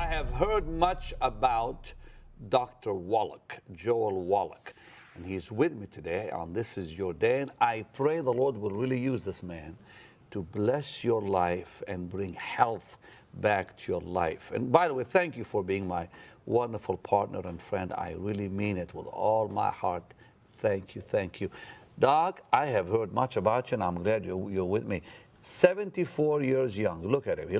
I have heard much about Dr. Wallach, Joel Wallach, and he's with me today on This Is Your Day, and I pray the Lord will really use this man to bless your life and bring health back to your life. And by the way, thank you for being my wonderful partner and friend. I really mean it with all my heart. Thank you, thank you. Doc, I have heard much about you, and I'm glad you're with me. 74 years young. Look at him. You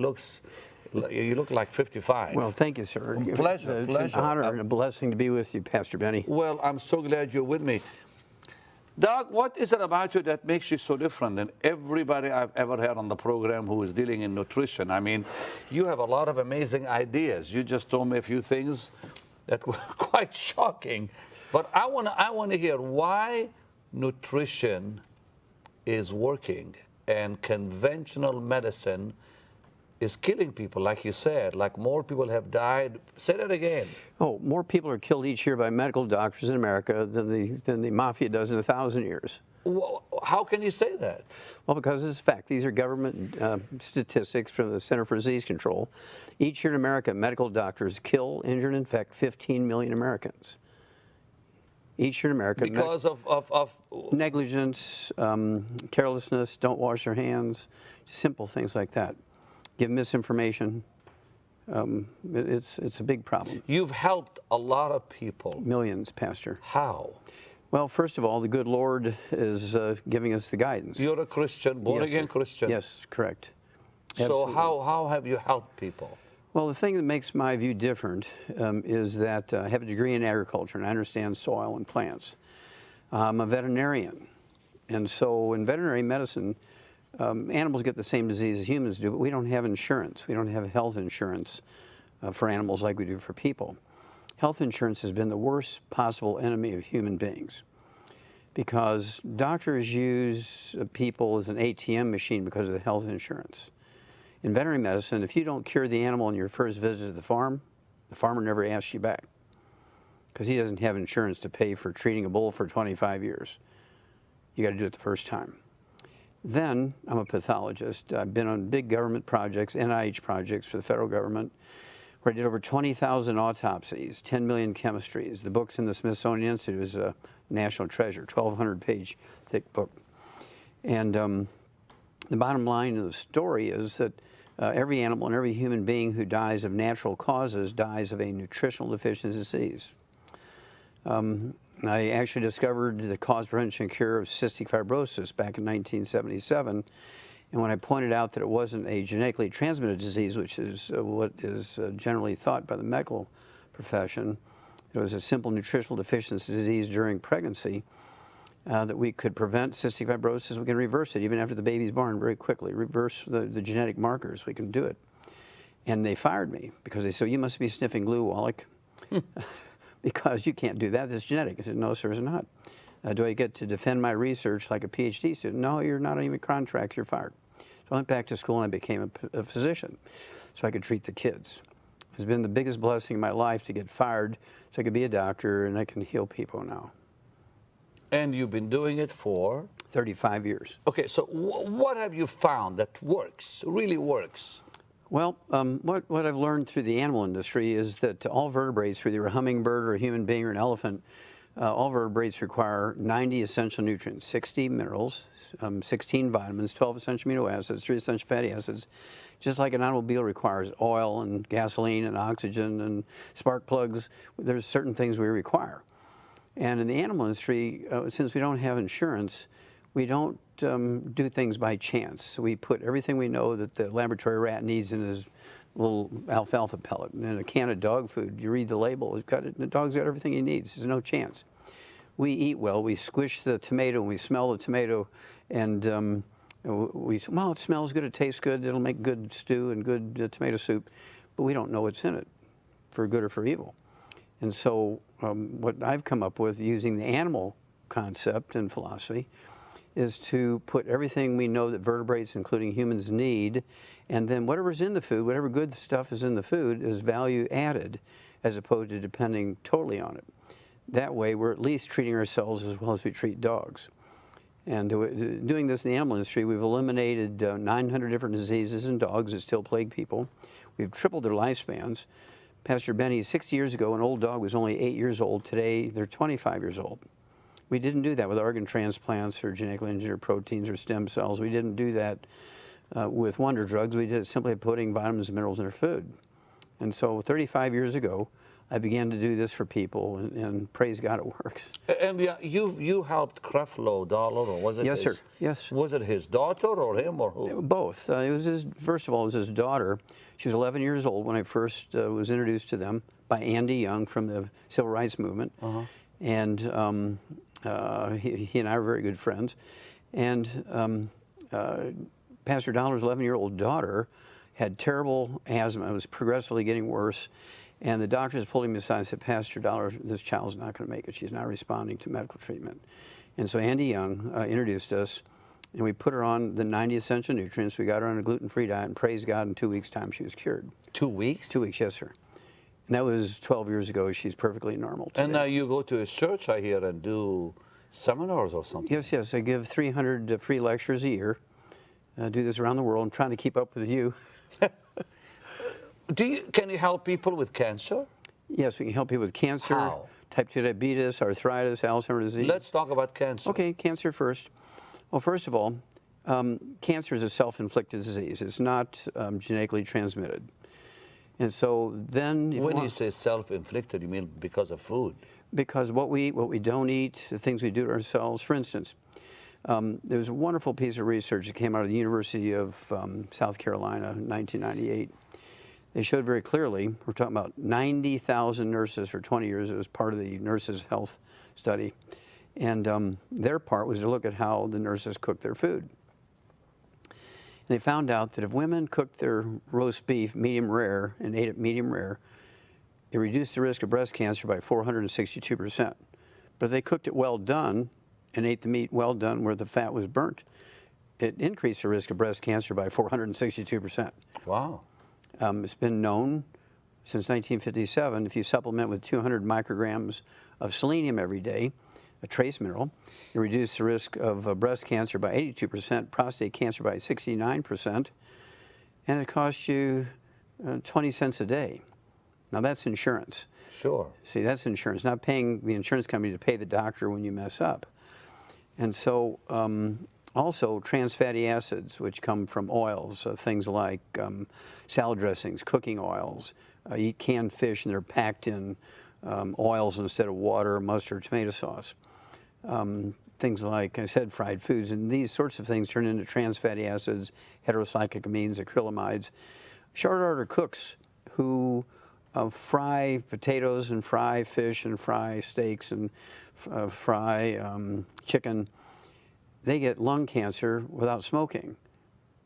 look like 55. Well, thank you, sir. Pleasure, It's pleasure. an honor and a blessing to be with you, Pastor Benny. Well, I'm so glad you're with me. Doc, what is it about you that makes you so different than everybody I've ever had on the program who is dealing in nutrition? I mean, you have a lot of amazing ideas. You just told me a few things that were quite shocking. But I want to hear why nutrition is working and conventional medicine is killing people, like you said, like more people have died. Say that again. Oh, more people are killed each year by medical doctors in America than the mafia does in 1,000 years. Well, how can you say that? Well, because it's a fact. These are government statistics from the Center for Disease Control. Each year in America, medical doctors kill, injure, and infect 15 million Americans. Each year in America. Because of negligence, carelessness, don't wash their hands, just simple things like that. Give misinformation. It's a big problem. You've helped a lot of people. Millions, Pastor. How? Well, first of all, the good Lord is giving us the guidance. You're a Christian, born-again Christian. Yes, correct. So Absolutely. how have you helped people? Well, the thing that makes my view different is that I have a degree in agriculture, and I understand soil and plants. I'm a veterinarian, and so in veterinary medicine, animals get the same disease as humans do, but we don't have insurance. We don't have health insurance for animals like we do for people. Health insurance has been the worst possible enemy of human beings because doctors use people as an ATM machine because of the health insurance. In veterinary medicine, if you don't cure the animal on your first visit to the farmer never asks you back because he doesn't have insurance to pay for treating a bull for 25 years. You got to do it the first time. Then I'm a pathologist. I've been on big government projects, NIH projects for the federal government, where I did over 20,000 autopsies, 10 million chemistries. The book's in the Smithsonian Institute. Is a national treasure, 1,200-page thick book. And the bottom line of the story is that every animal and every human being who dies of natural causes dies of a nutritional deficiency disease. I actually discovered the cause, prevention, and cure of cystic fibrosis back in 1977. And when I pointed out that it wasn't a genetically transmitted disease, which is what is generally thought by the medical profession, it was a simple nutritional deficiency disease during pregnancy, that we could prevent cystic fibrosis. We can reverse it even after the baby's born very quickly, reverse the genetic markers. We can do it. And they fired me because they said, you must be sniffing glue, Wallach. Because you can't do that, it's genetic. I said, no, sir, it's not. Do I get to defend my research like a PhD student? No, you're not even contract, you're fired. So I went back to school and I became a physician so I could treat the kids. It's been the biggest blessing in my life to get fired so I could be a doctor and I can heal people now. And you've been doing it for? 35 years. Okay, so what have you found that works, really works? Well, what I've learned through the animal industry is that all vertebrates, whether you're a hummingbird or a human being or an elephant, all vertebrates require 90 essential nutrients, 60 minerals, 16 vitamins, 12 essential amino acids, 3 essential fatty acids. Just like an automobile requires oil and gasoline and oxygen and spark plugs, there's certain things we require. And in the animal industry, since we don't have insurance, we don't do things by chance. So we put everything we know that the laboratory rat needs in his little alfalfa pellet. And a can of dog food, you read the label, the dog's got everything he needs. There's no chance. We eat well. We squish the tomato and we smell the tomato, and well, it smells good, it tastes good, it'll make good stew and good tomato soup, but we don't know what's in it, for good or for evil. And so what I've come up with using the animal concept and philosophy is to put everything we know that vertebrates, including humans, need, and then whatever's in the food, whatever good stuff is in the food, is value added as opposed to depending totally on it. That way, we're at least treating ourselves as well as we treat dogs. And doing this in the animal industry, we've eliminated 900 different diseases in dogs that still plague people. We've tripled their lifespans. Pastor Benny, 60 years ago, an old dog was only 8 years old. Today, they're 25 years old. We didn't do that with organ transplants or genetically engineered proteins or stem cells. We didn't do that with wonder drugs. We did it simply putting vitamins and minerals in their food. And so 35 years ago, I began to do this for people, and praise God, it works. And yeah, you helped Creflo Dollar, or was it? Yes, sir. Yes. Was it his daughter or him or who? Both. It was his. First of all, it was his daughter. She was 11 years old when I first was introduced to them by Andy Young from the Civil Rights Movement, and he and I were very good friends. And Pastor Dollar's 11-year-old daughter had terrible asthma. It was progressively getting worse. And the doctors pulled him aside and said, Pastor Dollar, this child's not going to make it. She's not responding to medical treatment. And so Andy Young introduced us, and we put her on the 90 essential nutrients. We got her on a gluten-free diet, and praise God, in 2 weeks' time, she was cured. 2 weeks? 2 weeks, yes, sir. And that was 12 years ago. She's perfectly normal today. And now you go to a church, I hear, and do seminars or something. Yes, yes. I give 300 free lectures a year. I do this around the world. I'm trying to keep up with you. Can you help people with cancer? Yes, we can help people with cancer, How? type 2 diabetes, arthritis, Alzheimer's disease. Let's talk about cancer. Okay, cancer first. Well, first of all, cancer is a self-inflicted disease. It's not genetically transmitted. And so then... When you say self-inflicted, you mean because of food? Because what we don't eat, the things we do to ourselves. For instance, there was a wonderful piece of research that came out of the University of South Carolina in 1998. They showed very clearly, we're talking about 90,000 nurses for 20 years. It was part of the nurses' health study. And their part was to look at how the nurses cooked their food. And they found out that if women cooked their roast beef medium rare and ate it medium rare, it reduced the risk of breast cancer by 462%. But if they cooked it well done and ate the meat well done where the fat was burnt, it increased the risk of breast cancer by 462%. Wow. It's been known since 1957, if you supplement with 200 micrograms of selenium every day, a trace mineral, you reduce the risk of breast cancer by 82%, prostate cancer by 69%, and it costs you 20 cents a day. Now that's insurance. Sure. See, that's insurance, not paying the insurance company to pay the doctor when you mess up. And so also trans fatty acids, which come from oils, things like salad dressings, cooking oils. You eat canned fish and they're packed in oils instead of water, mustard, tomato sauce. Things like I said, fried foods, and these sorts of things turn into trans fatty acids, heterocyclamines, acrylamides. Short order cooks who fry potatoes and fry fish and fry steaks and fry chicken, they get lung cancer without smoking.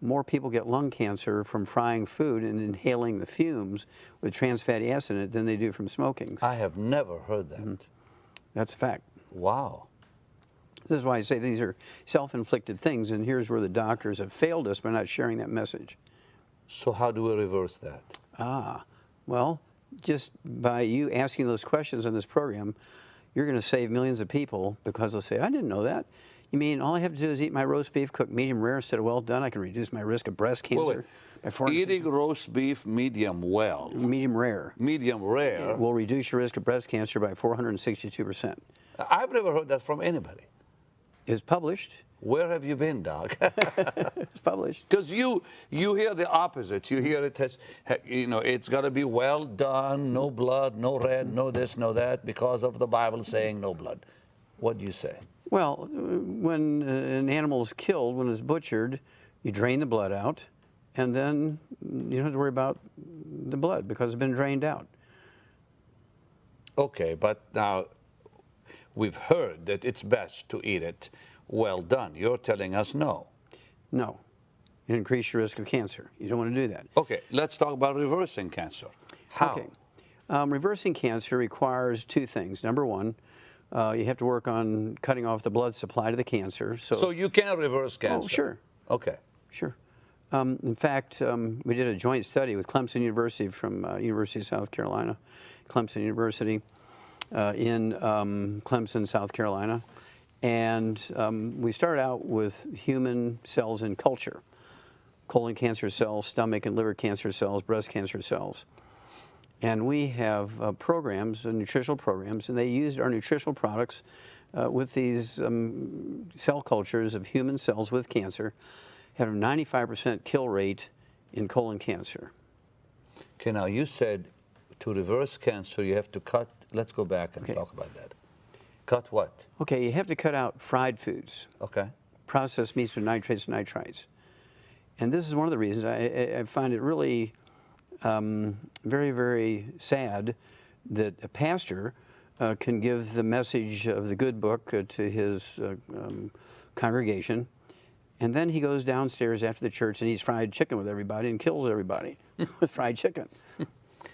More people get lung cancer from frying food and inhaling the fumes with trans fatty acid in it than they do from smoking. I have never heard that. That's a fact. Wow. This is why I say these are self-inflicted things, and here's where the doctors have failed us by not sharing that message. So how do we reverse that? Well, just by you asking those questions on this program, you're going to save millions of people because they'll say, I didn't know that. You mean all I have to do is eat my roast beef cooked medium rare instead of well done? I can reduce my risk of breast cancer by 460%. Eating roast beef medium well. Medium rare. Medium rare. Will reduce your risk of breast cancer by 462%. I've never heard that from anybody. It's published. Where have you been, Doc? It's published. Because you hear the opposite. You hear it as, it's got to be well done, no blood, no red, no this, no that, because of the Bible saying no blood. What do you say? Well, when an animal is killed, when it's butchered, you drain the blood out, and then you don't have to worry about the blood because it's been drained out. Okay, but now we've heard that it's best to eat it well done. You're telling us no. No. You increase your risk of cancer. You don't want to do that. Okay, let's talk about reversing cancer. How? Okay. Reversing cancer requires two things. Number one, you have to work on cutting off the blood supply to the cancer. So you can reverse cancer? Oh, sure. Okay. Sure. In fact, we did a joint study with Clemson University from University of South Carolina, Clemson University in Clemson, South Carolina. And we start out with human cells in culture, colon cancer cells, stomach and liver cancer cells, breast cancer cells. And we have programs, nutritional programs, and they used our nutritional products with these cell cultures of human cells with cancer, had a 95% kill rate in colon cancer. Okay, now you said to reverse cancer, you have to cut. Let's go back and talk about that. Cut what? Okay, you have to cut out fried foods. Okay. Processed meats with nitrates and nitrites. And this is one of the reasons I find it really very, very sad that a pastor can give the message of the good book to his congregation, and then he goes downstairs after the church and eats fried chicken with everybody and kills everybody with fried chicken.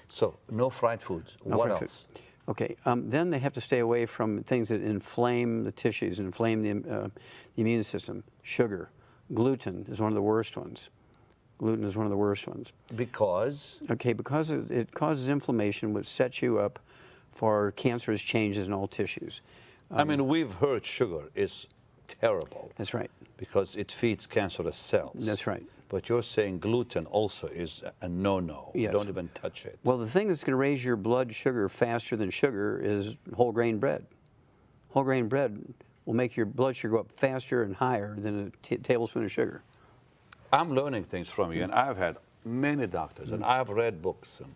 So no fried foods. No what fried else? Food. Okay, then they have to stay away from things that inflame the tissues, inflame the immune system. Sugar, gluten is one of the worst ones. Gluten is one of the worst ones. Because? Okay, because it causes inflammation, which sets you up for cancerous changes in all tissues. I mean, we've heard sugar is terrible. That's right. Because it feeds cancerous cells. That's right. But you're saying gluten also is a no-no. Yes. Don't even touch it. Well, the thing that's going to raise your blood sugar faster than sugar is whole grain bread. Whole grain bread will make your blood sugar go up faster and higher than a tablespoon of sugar. I'm learning things from you, and I've had many doctors, and I've read books. And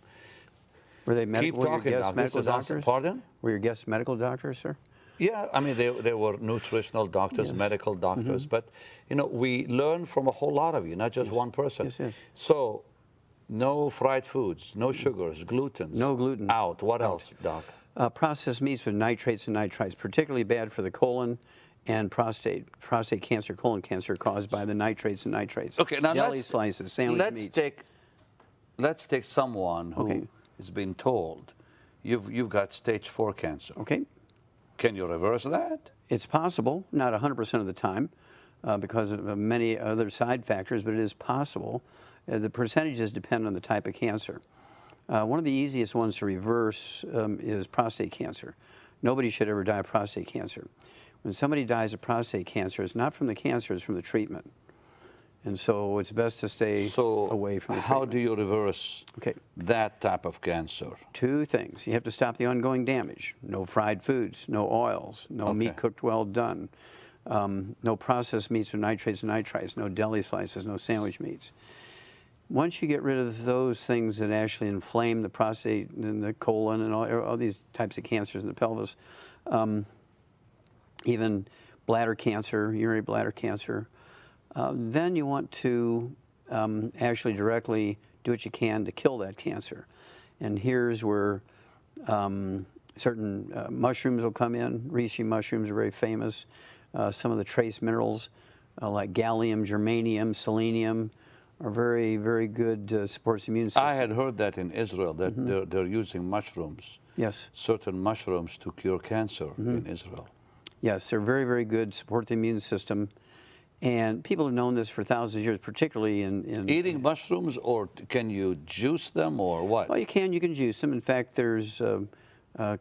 were they keep talking, guest medical doctors? Pardon? Were your guest medical doctors, sir? Yeah, I mean, they were nutritional doctors, medical doctors, but, you know, we learn from a whole lot of you, not just one person. Yes, yes. So, no fried foods, no sugars, glutens. No gluten. Out. What else, Doc? Processed meats with nitrates and nitrites, particularly bad for the colon and prostate cancer, colon cancer caused by the nitrates and nitrates. Okay, now deli slices, sandwich meats. Let's take someone who has been told you've got stage 4 cancer. Okay. Can you reverse that? It's possible, not 100% of the time, because of many other side factors, but it is possible. The percentages depend on the type of cancer. One of the easiest ones to reverse is prostate cancer. Nobody should ever die of prostate cancer. When somebody dies of prostate cancer, it's not from the cancer, it's from the treatment. And so it's best to stay away from the treatment. How do you reverse that type of cancer? Two things. You have to stop the ongoing damage. No fried foods, no oils, no meat cooked well done, no processed meats with nitrates and nitrites, no deli slices, no sandwich meats. Once you get rid of those things that actually inflame the prostate and the colon and all these types of cancers in the pelvis, even bladder cancer, urinary bladder cancer, then you want to actually directly do what you can to kill that cancer. And here's where certain mushrooms will come in. Reishi mushrooms are very famous. Some of the trace minerals like gallium, germanium, selenium are very, very good supports the immune system. I had heard that in Israel, that they're using mushrooms. Yes. Certain mushrooms to cure cancer in Israel. Yes, they're very, very good, support the immune system. And people have known this for thousands of years, particularly in eating mushrooms, or can you juice them, or what? Well, you can juice them. In fact, there's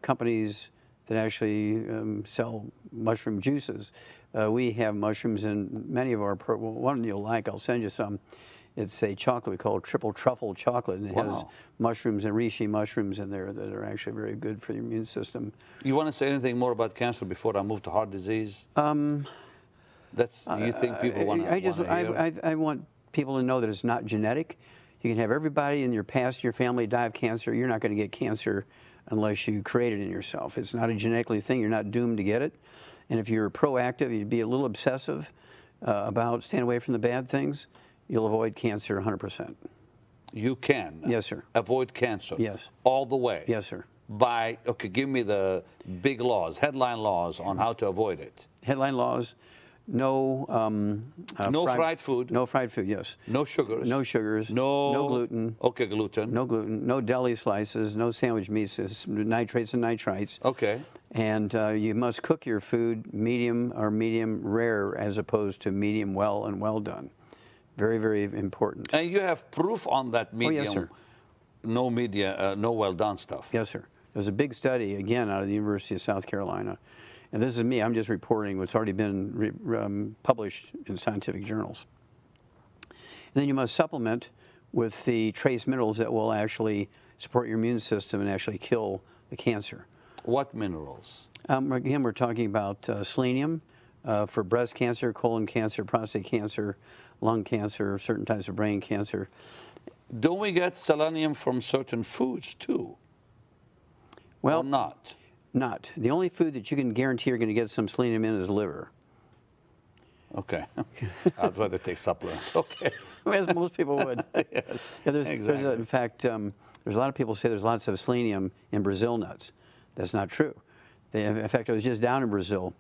companies that actually sell mushroom juices. We have mushrooms in many of our, one you'll like, I'll send you some. It's a chocolate we call triple truffle chocolate, and it has mushrooms and reishi mushrooms in there that are actually very good for your immune system. You want to say anything more about cancer before I move to heart disease? That's, you think people want to hear? I want people to know that it's not genetic. You can have everybody in your past, your family die of cancer. You're not going to get cancer unless you create it in yourself. It's not a genetically thing. You're not doomed to get it. And if you're proactive, you'd be a little obsessive about staying away from the bad things, you'll avoid cancer 100%. You can? Yes, sir. Avoid cancer? Yes. All the way? Yes, sir. By, okay, give me the big laws, headline laws on how to avoid it. Headline laws. No fried food. No fried food, yes. No sugars. No sugars. No gluten. Okay, gluten. No gluten. No deli slices. No sandwich meats, nitrates and nitrites. Okay. And you must cook your food medium or medium rare as opposed to medium well and well done. Very, very important. And you have proof on that medium, yes, sir. No well done stuff. Yes, sir. There's a big study, again, out of the University of South Carolina. And this is me, I'm just reporting what's already been published in scientific journals. And then you must supplement with the trace minerals that will actually support your immune system and actually kill the cancer. What minerals? Again, we're talking about selenium for breast cancer, colon cancer, prostate cancer, lung cancer, certain types of brain cancer. Don't we get selenium from certain foods too? Well, or not? Not. The only food that you can guarantee you're going to get some selenium in is liver. Okay. I'd rather take supplements. Okay. As most people would. Yes, Yeah, exactly. In fact, there's a lot of people say there's lots of selenium in Brazil nuts. That's not true. In fact, I was just down in Brazil,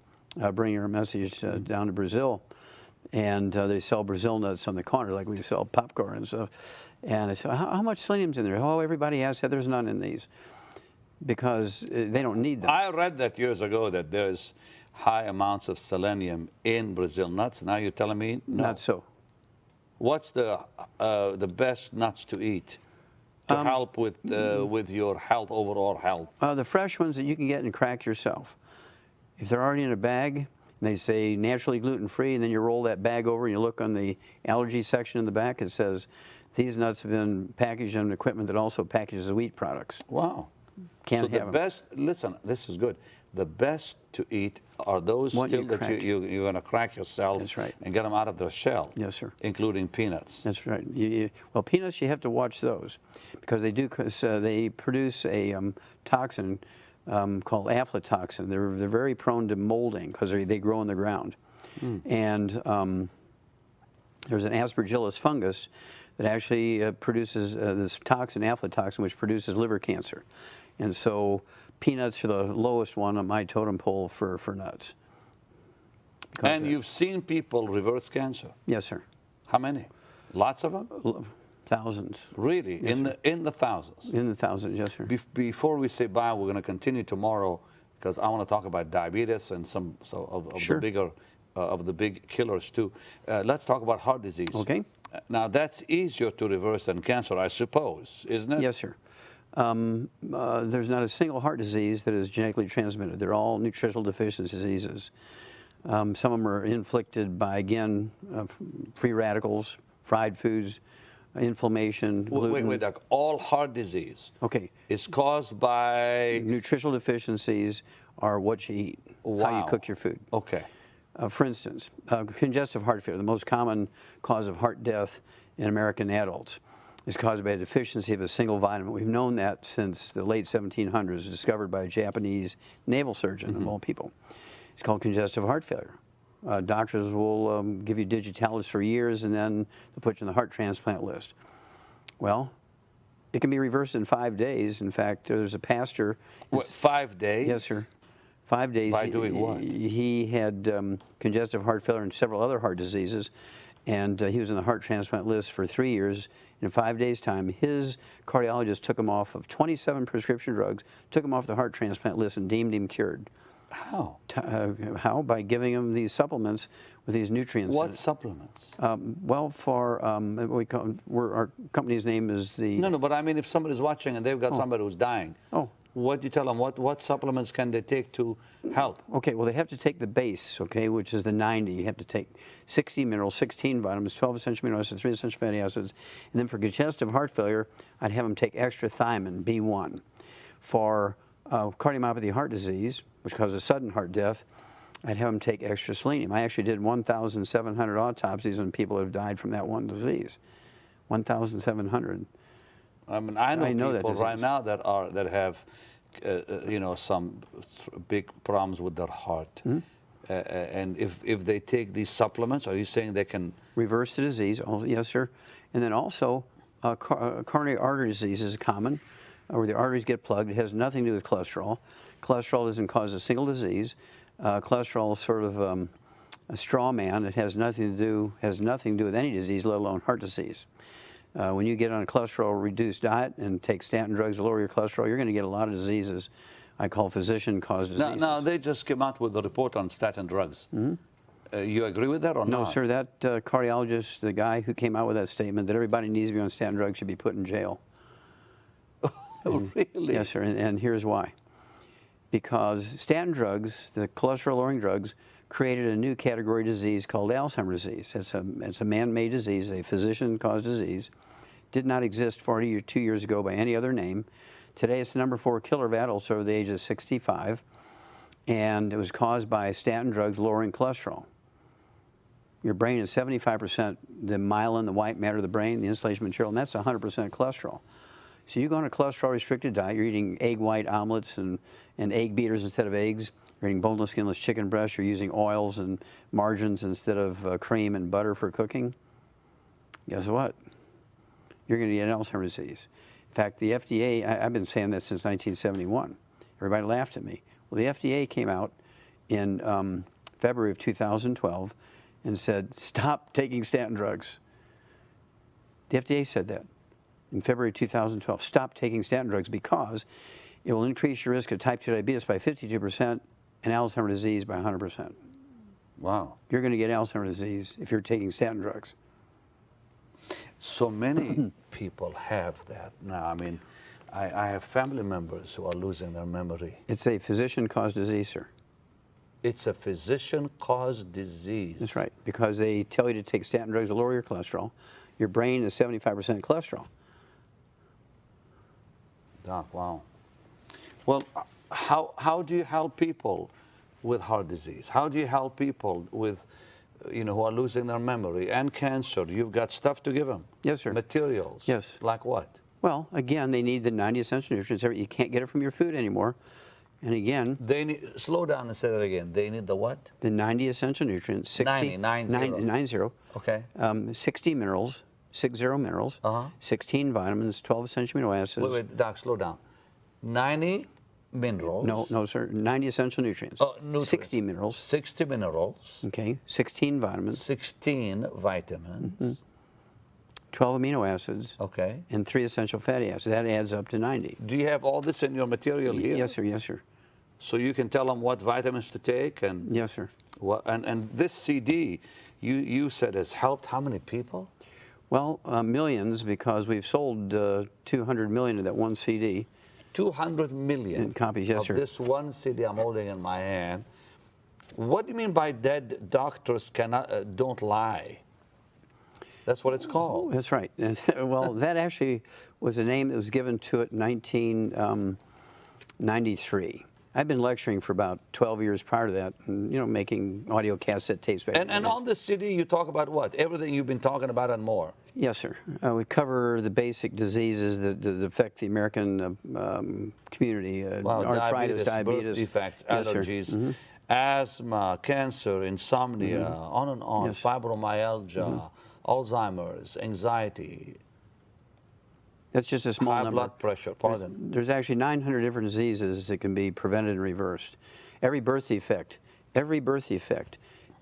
bringing a message down to Brazil, and they sell Brazil nuts on the counter like we sell popcorn and stuff. And I said, how much selenium's in there? Oh, everybody has said there's none in these because they don't need them. I read that years ago that there's high amounts of selenium in Brazil nuts. Now you're telling me no. Not so. What's the best nuts to eat to help with your health, overall health? The fresh ones that you can get and crack yourself. If they're already in a bag, and they say naturally gluten-free, and then you roll that bag over and you look on the allergy section in the back, it says these nuts have been packaged in equipment that also packages wheat products. Wow. Can't so the have 'em. best, listen, this is good. The best to eat are those What still you that crack. you're going to crack yourself. That's right. And get them out of their shell. Yes, sir. Including peanuts. That's right. Well, peanuts, you have to watch those because they do. They produce a toxin called aflatoxin. They're very prone to molding because they grow in the ground. And there's an aspergillus fungus that actually produces this toxin, aflatoxin, which produces liver cancer. And so peanuts are the lowest one on my totem pole for nuts. And you've seen people reverse cancer. Yes, sir. How many? Lots of them? Thousands. Really? Yes, in the thousands? In the thousands, yes, sir. Before we say bye, we're going to continue tomorrow because I want to talk about diabetes and some of Sure. the bigger of the big killers too. Let's talk about heart disease. Okay. Now that's easier to reverse than cancer, I suppose, isn't it? Yes, sir. There's not a single heart disease that is genetically transmitted. They're all nutritional deficiency diseases. Some of them are inflicted by, again, free radicals, fried foods, inflammation, gluten. Wait, Doc. All heart disease is caused by... Nutritional deficiencies are what you eat, how you cook your food. Okay. For instance, congestive heart failure, the most common cause of heart death in American adults, is caused by a deficiency of a single vitamin. We've known that since the late 1700s, discovered by a Japanese naval surgeon, of all people. It's called congestive heart failure. Doctors will give you digitalis for years, and then they'll put you on the heart transplant list. Well, it can be reversed in 5 days. In fact, there's a pastor. What, 5 days? Yes, sir. 5 days. By doing what? He had congestive heart failure and several other heart diseases, and he was on the heart transplant list for 3 years. In 5 days' time, his cardiologist took him off of 27 prescription drugs, took him off the heart transplant list, and deemed him cured. How? How? By giving him these supplements with these nutrients. What supplements? Well, for our company's name is the. No, but I mean, if somebody's watching and they've got somebody who's dying, what do you tell them? What supplements can they take to help? Okay, well, they have to take the base, okay, which is the 90. You have to take 60 minerals, 16 vitamins, 12 essential amino acids, 3 essential fatty acids. And then for congestive heart failure, I'd have them take extra thiamine, B1. For cardiomyopathy heart disease, which causes sudden heart death, I'd have them take extra selenium. I actually did 1,700 autopsies on people who have died from that one disease. 1,700. I mean, I know people right now that have, some big problems with their heart. And if they take these supplements, are you saying they can reverse the disease? Yes, sir. And then also, coronary artery disease is common, where the arteries get plugged. It has nothing to do with cholesterol. Cholesterol doesn't cause a single disease. Cholesterol is sort of a straw man. It has nothing to do with any disease, let alone heart disease. When you get on a cholesterol-reduced diet and take statin drugs to lower your cholesterol, you're going to get a lot of diseases I call physician-caused diseases. Now, they just came out with a report on statin drugs. You agree with that or not? No, sir. That cardiologist, the guy who came out with that statement that everybody needs to be on statin drugs, should be put in jail. Really? Yes, sir. And here's why. because statin drugs, the cholesterol-lowering drugs, created a new category disease called Alzheimer's disease. It's a man-made disease, a physician-caused disease. Did not exist 42 years ago by any other name. Today it's the #4 killer of adults over the age of 65, and it was caused by statin drugs lowering cholesterol. Your brain is 75% the myelin, the white matter of the brain, the insulation material, and that's 100% cholesterol. So you go on a cholesterol-restricted diet, you're eating egg white omelets and egg beaters instead of eggs, you're eating boneless, skinless chicken breasts, you're using oils and margarines instead of cream and butter for cooking. Guess what? You're going to get Alzheimer's disease. In fact, the FDA, I've been saying this since 1971. Everybody laughed at me. Well, the FDA came out in February of 2012 and said, stop taking statin drugs. The FDA said that in February 2012. Stop taking statin drugs because it will increase your risk of type 2 diabetes by 52% and Alzheimer's disease by 100%. Wow. You're going to get Alzheimer's disease if you're taking statin drugs. So many people have that now. I mean, I have family members who are losing their memory. It's a physician-caused disease, sir. It's a physician-caused disease. That's right, because they tell you to take statin drugs to lower your cholesterol. Your brain is 75% cholesterol. Doc, wow. Well, how do you help people with heart disease? How do you help people with, who are losing their memory and cancer? You've got stuff to give them. Yes, sir. Materials. Yes. Like what? Well, again, they need the 90 essential nutrients. You can't get it from your food anymore. And again, they need, slow down and say that again. They need the what? The 90 essential nutrients. 60, 90. Okay. 60 minerals, 60 minerals, 16 vitamins, 12 essential amino acids. Wait, Doc, slow down. 90 minerals. No, sir. 90 essential nutrients. Oh, nutrients. 60 minerals. 60 minerals. Okay. 16 vitamins. 16 vitamins. 12 amino acids. Okay. And 3 essential fatty acids. That adds up to 90. Do you have all this in your material here? Yes, sir. Yes, sir. So you can tell them what vitamins to take and. Yes, sir. What, and this CD, you said has helped how many people? Well, millions, because we've sold 200 million of that one CD. 200 million copies, yes, of sir. This one CD I'm holding in my hand. What do you mean by dead doctors don't lie? That's what it's called. That's right. Well, that actually was a name that was given to it in 1993. I've been lecturing for about 12 years prior to that, and, making audio cassette tapes. And on the CD, you talk about what? Everything you've been talking about and more. Yes, sir. We cover the basic diseases that affect the American community. Wow, arthritis, diabetes, birth defects, yes, allergies, asthma, cancer, insomnia, on and on, yes. fibromyalgia, Alzheimer's, anxiety. That's just a small high number. Blood pressure, pardon. There's actually 900 different diseases that can be prevented and reversed. Every birth defect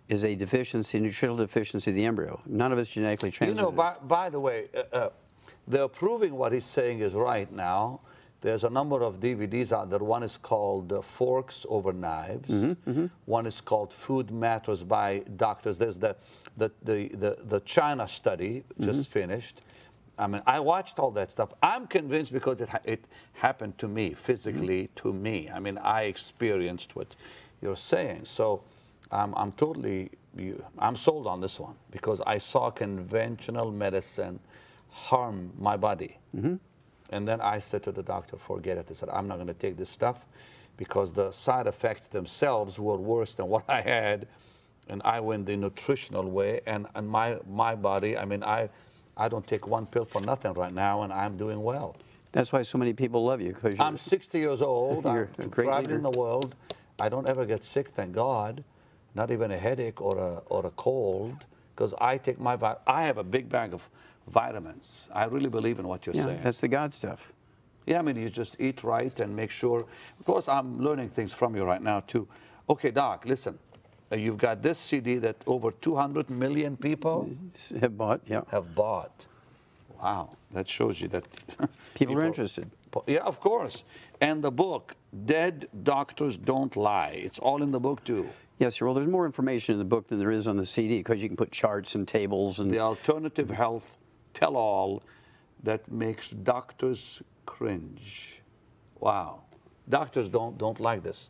is a deficiency, nutritional deficiency of the embryo. None of it's genetically transmitted. By the way, they're proving what he's saying is right now. There's a number of DVDs out there. One is called Forks Over Knives. One is called Food Matters by Doctors. There's the China study just finished. I mean, I watched all that stuff. I'm convinced because it happened to me, physically to me. I mean, I experienced what you're saying. So I'm sold on this one because I saw conventional medicine harm my body. And then I said to the doctor, forget it. I said, I'm not going to take this stuff because the side effects themselves were worse than what I had. And I went the nutritional way. And my body, I mean, I don't take one pill for nothing right now, and I'm doing well. That's why so many people love you. Because I'm 60 years old. You're I'm a great traveling leader. the world. I don't ever get sick, thank God. Not even a headache or a cold, because I take I have a big bag of vitamins. I really believe in what you're saying. That's the God stuff. Yeah, I mean, you just eat right and make sure. Of course, I'm learning things from you right now, too. Okay, Doc, listen. You've got this CD that over 200 million people have bought, have bought. Wow, that shows you that people are interested. Yeah, of course. And the book, Dead Doctors Don't Lie. It's all in the book, too. Yes, sir. Well, there's more information in the book than there is on the CD because you can put charts and tables. And the alternative health tell-all that makes doctors cringe. Wow. doctors don't like this.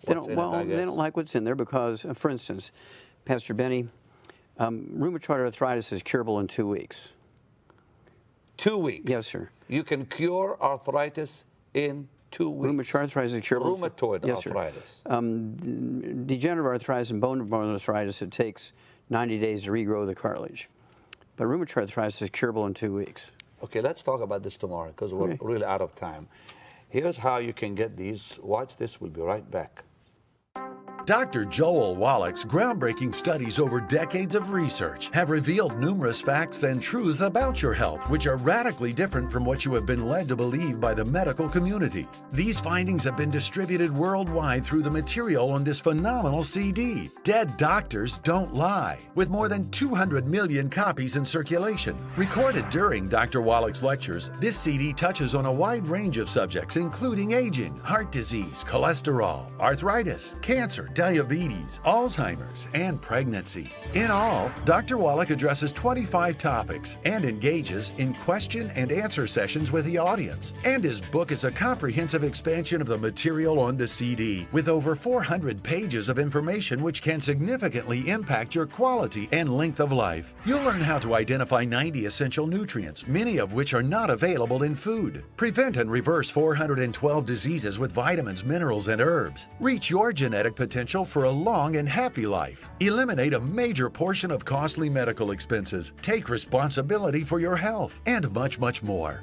They What's don't, in it, well, I they guess. don't like what's in there because, for instance, Pastor Benny, rheumatoid arthritis is curable in 2 weeks. 2 weeks? Yes, sir. You can cure arthritis in 2 weeks? Rheumatoid arthritis is curable. Rheumatoid Yes, sir. arthritis. Degenerative arthritis and bone-to-bone arthritis, it takes 90 days to regrow the cartilage. But rheumatoid arthritis is curable in 2 weeks. Okay, let's talk about this tomorrow because we're really out of time. Here's how you can get these. Watch this. We'll be right back. Dr. Joel Wallach's groundbreaking studies over decades of research have revealed numerous facts and truths about your health, which are radically different from what you have been led to believe by the medical community. These findings have been distributed worldwide through the material on this phenomenal CD, Dead Doctors Don't Lie, with more than 200 million copies in circulation. Recorded during Dr. Wallach's lectures, this CD touches on a wide range of subjects, including aging, heart disease, cholesterol, arthritis, cancer, diabetes, Alzheimer's, and pregnancy. In all, Dr. Wallach addresses 25 topics and engages in question and answer sessions with the audience. And his book is a comprehensive expansion of the material on the CD, with over 400 pages of information which can significantly impact your quality and length of life. You'll learn how to identify 90 essential nutrients, many of which are not available in food. Prevent and reverse 412 diseases with vitamins, minerals, and herbs. Reach your genetic potential for a long and happy life. Eliminate a major portion of costly medical expenses. Take responsibility for your health, and much, much more.